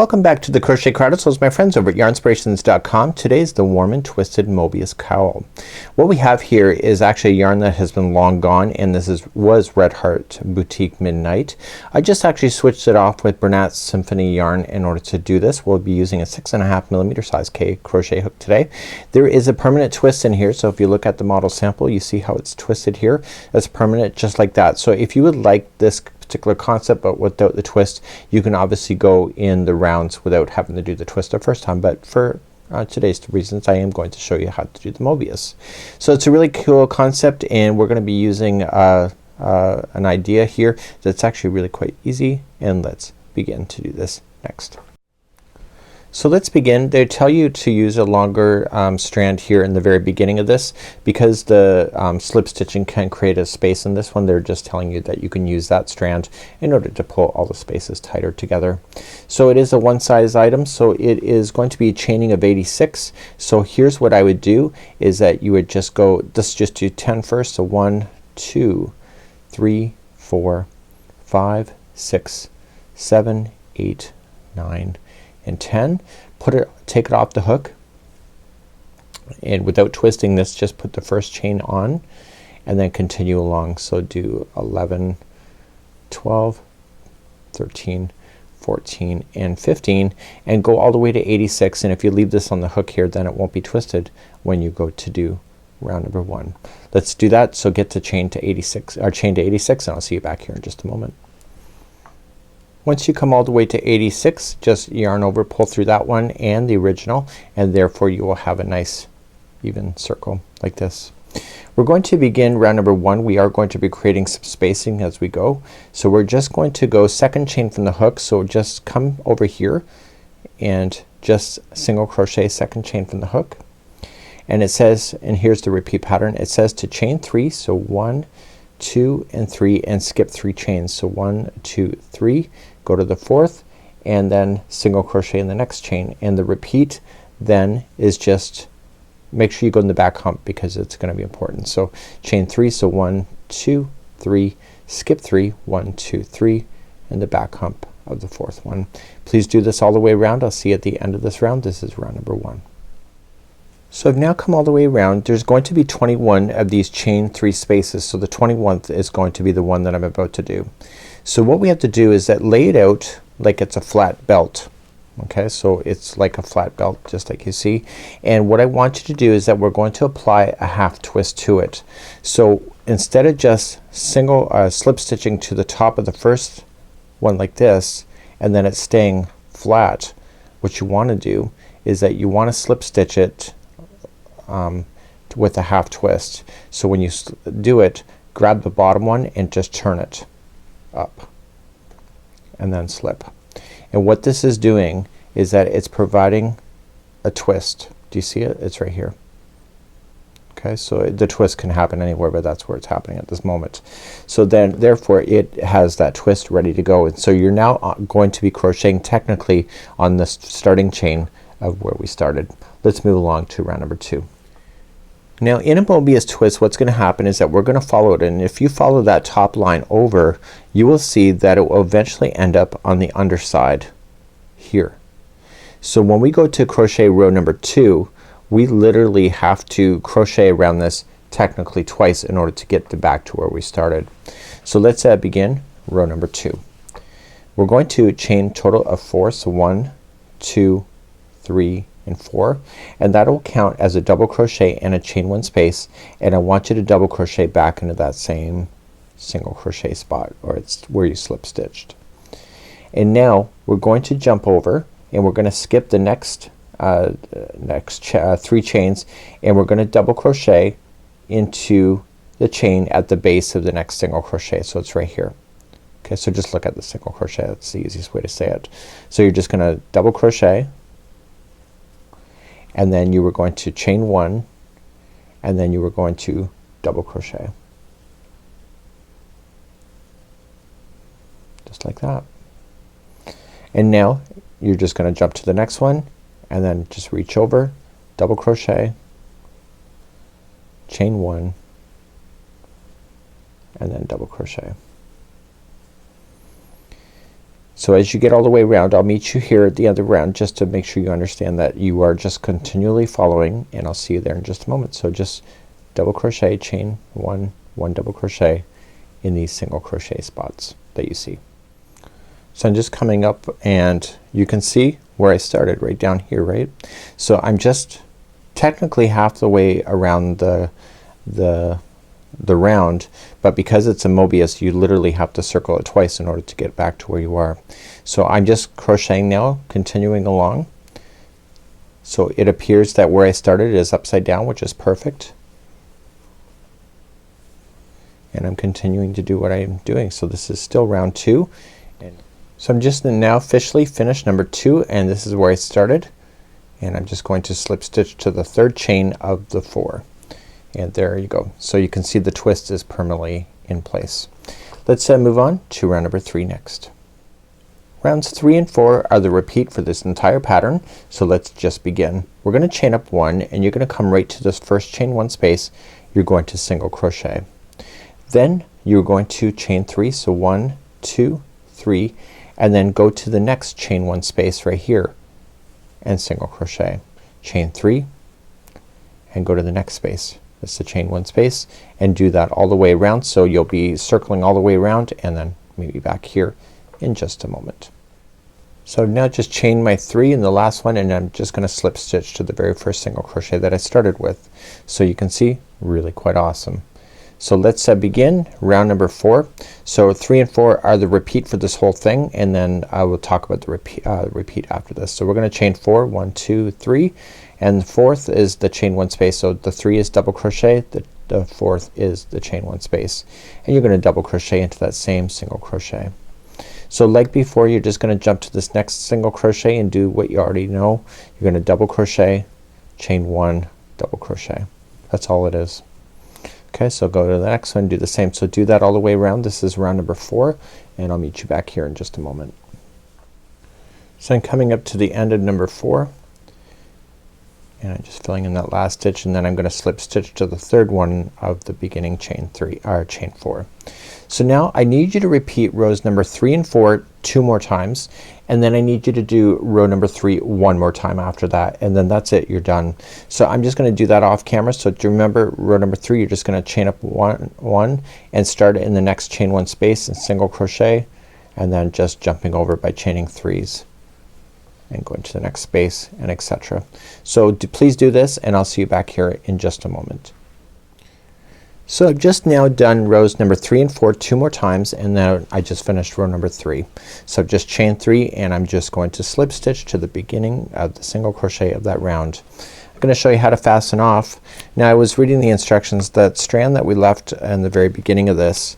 Welcome back to the Crochet Chronicles, my friends over at yarnspirations.com. Today's the warm and twisted Mobius Cowl. What we have here is actually a yarn that has been long gone, and this was Red Heart Boutique Midnight. I just actually switched it off with Bernat's Symphony yarn in order to do this. We'll be using a 6.5mm size K crochet hook today. There is a permanent twist in here, so if you look at the model sample you see how it's twisted here. It's permanent just like that. So if you would like this particular concept but without the twist, you can obviously go in the rounds without having to do the twist the first time, but for today's reasons I am going to show you how to do the Mobius. So it's a really cool concept, and we're gonna be using an idea here that's actually really quite easy, and let's begin to do this next. So let's begin. They tell you to use a longer strand here in the very beginning of this because the slip stitching can create a space in this one. They're just telling you that you can use that strand in order to pull all the spaces tighter together. So it is a one size item, so it is going to be a chaining of 86. So here's what I would do is that you would just go, let's just do 10 first. So 1 2 3 4 5 6 7 8 9 and 10. Take it off the hook, and without twisting this just put the first chain on and then continue along. So do 11 12 13 14 and 15 and go all the way to 86, and if you leave this on the hook here then it won't be twisted when you go to do round number 1. Let's do that. So get to chain to 86 or chain to 86, and I'll see you back here in just a moment. Once you come all the way to 86, just yarn over, pull through that one and the original, and therefore you will have a nice even circle like this. We're going to begin round number 1. We are going to be creating some spacing as we go. So we're just going to go second chain from the hook. So just come over here and just single crochet second chain from the hook. And it says, and here's the repeat pattern, it says to chain 3. So 1 2 and 3 and skip 3 chains. So 1 2 3, go to the 4th and then single crochet in the next chain, and the repeat then is just make sure you go in the back hump because it's gonna be important. So chain 3, so 1 2 3, skip 3, 1 2 3 and the back hump of the 4th one. Please do this all the way around. I'll see you at the end of this round. This is round number 1. So I've now come all the way around. There's going to be 21 of these chain 3 spaces, so the 21st is going to be the one that I'm about to do. So what we have to do is that lay it out like it's a flat belt. Okay, so it's like a flat belt just like you see, and what I want you to do is that we're going to apply a half twist to it. So instead of just single slip stitching to the top of the first one like this and then it's staying flat, what you want to do is that you want to slip stitch it with a half twist. So when you do it, grab the bottom one and just turn it up and then slip. And what this is doing is that it's providing a twist. Do you see it? It's right here. Okay, so the twist can happen anywhere, but that's where it's happening at this moment. So then therefore it has that twist ready to go, and so you're now going to be crocheting technically on the starting chain of where we started. Let's move along to round number 2. Now in a Mobius twist what's gonna happen is that we're gonna follow it, and if you follow that top line over you will see that it will eventually end up on the underside here. So when we go to crochet row number 2 we literally have to crochet around this technically twice in order to get back to where we started. So let's begin row number 2. We're going to chain total of 4. So 1 2 3 and 4, and that will count as a double crochet and a chain 1 space, and I want you to double crochet back into that same single crochet spot, or it's where you slip stitched. And now we're going to jump over and we're gonna skip the next 3 chains, and we're gonna double crochet into the chain at the base of the next single crochet. So it's right here. Okay, so just look at the single crochet. That's the easiest way to say it. So you're just gonna double crochet, and then you were going to chain 1, and then you were going to double crochet just like that. And now you're just gonna jump to the next one and then just reach over, double crochet, chain 1 and then double crochet. So as you get all the way around, I'll meet you here at the end of the round just to make sure you understand that you are just continually following, and I'll see you there in just a moment. So just double crochet, chain one, one double crochet in these single crochet spots that you see. So I'm just coming up, and you can see where I started right down here, right? So I'm just technically half the way around the round, but because it's a Mobius you literally have to circle it twice in order to get back to where you are. So I'm just crocheting now, continuing along. So it appears that where I started is upside down, which is perfect. And I'm continuing to do what I am doing. So this is still round 2. And so I'm just now officially finished number 2, and this is where I started. And I'm just going to slip stitch to the 3rd chain of the 4. And there you go. So you can see the twist is permanently in place. Let's move on to round number 3 next. Rounds 3 and 4 are the repeat for this entire pattern. So let's just begin. We're gonna chain up 1, and you're gonna come right to this first chain 1 space. You're going to single crochet. Then you're going to chain 3. So 1, 2, 3, and then go to the next chain 1 space right here and single crochet. Chain 3 and go to the next space. That's the chain 1 space, and do that all the way around. So you'll be circling all the way around, and then maybe back here in just a moment. So now just chain my 3 in the last one, and I'm just gonna slip stitch to the very first single crochet that I started with. So you can see really quite awesome. So let's begin round number 4. So 3 and 4 are the repeat for this whole thing, and then I will talk about the repeat after this. So we're gonna chain 4, 1, 2, 3, and the 4th is the chain 1 space. So the 3 is double crochet, the 4th is the chain 1 space, and you're gonna double crochet into that same single crochet. So like before, you're just gonna jump to this next single crochet and do what you already know. You're gonna double crochet, chain 1, double crochet. That's all it is. Okay, so go to the next one, do the same. So do that all the way around. This is round number 4, and I'll meet you back here in just a moment. So I'm coming up to the end of number 4, and I'm just filling in that last stitch, and then I'm gonna slip stitch to the 3rd one of the beginning chain 3 or chain 4. So now I need you to repeat rows number 3 and 4 2 more times, and then I need you to do row number 3 1 more time after that, and then that's it, you're done. So I'm just gonna do that off camera. So to remember row number 3, you're just gonna chain up 1 and start in the next chain 1 space and single crochet, and then just jumping over by chaining 3s and going to the next space, and etc. So please do this, and I'll see you back here in just a moment. So I've just now done rows number 3 and 4 2 more times, and then I just finished row number 3. So just chain 3, and I'm just going to slip stitch to the beginning of the single crochet of that round. I'm gonna show you how to fasten off. Now I was reading the instructions. That strand that we left in the very beginning of this,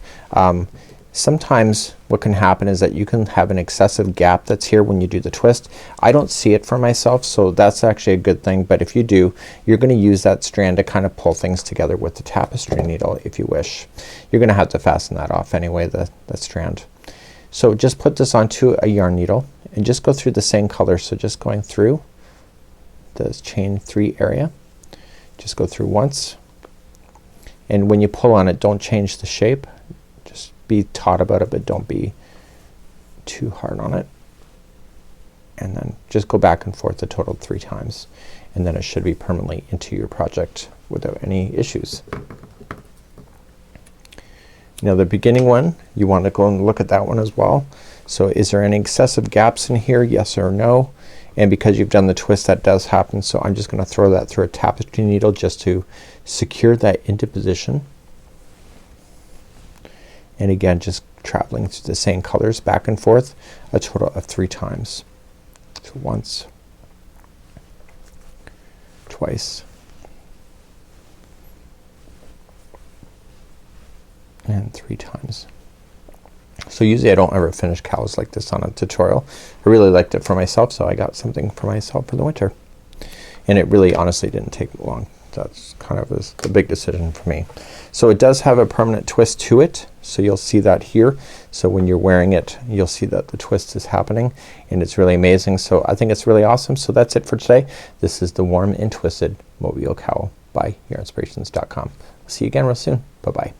sometimes what can happen is that you can have an excessive gap that's here when you do the twist. I don't see it for myself, so that's actually a good thing, but if you do, you're gonna use that strand to kind of pull things together with the tapestry needle if you wish. You're gonna have to fasten that off anyway, that strand. So just put this onto a yarn needle and just go through the same color. So just going through the chain 3 area, just go through once, and when you pull on it, don't change the shape. Just be taut about it, but don't be too hard on it, and then just go back and forth a total of 3 times, and then it should be permanently into your project without any issues. Now the beginning one, you want to go and look at that one as well. So is there any excessive gaps in here? Yes or no? And because you've done the twist, that does happen. So I'm just gonna throw that through a tapestry needle just to secure that into position. And again, just traveling through the same colors back and forth a total of 3 times. So once, twice, and 3 times. So usually I don't ever finish cowls like this on a tutorial. I really liked it for myself, so I got something for myself for the winter. And it really honestly didn't take long. That's kind of the big decision for me. So it does have a permanent twist to it, so you'll see that here. So when you're wearing it, you'll see that the twist is happening, and it's really amazing. So I think it's really awesome. So that's it for today. This is the Warm and Twisted Mobius Cowl by Rnds.com. See you again real soon. Bye bye.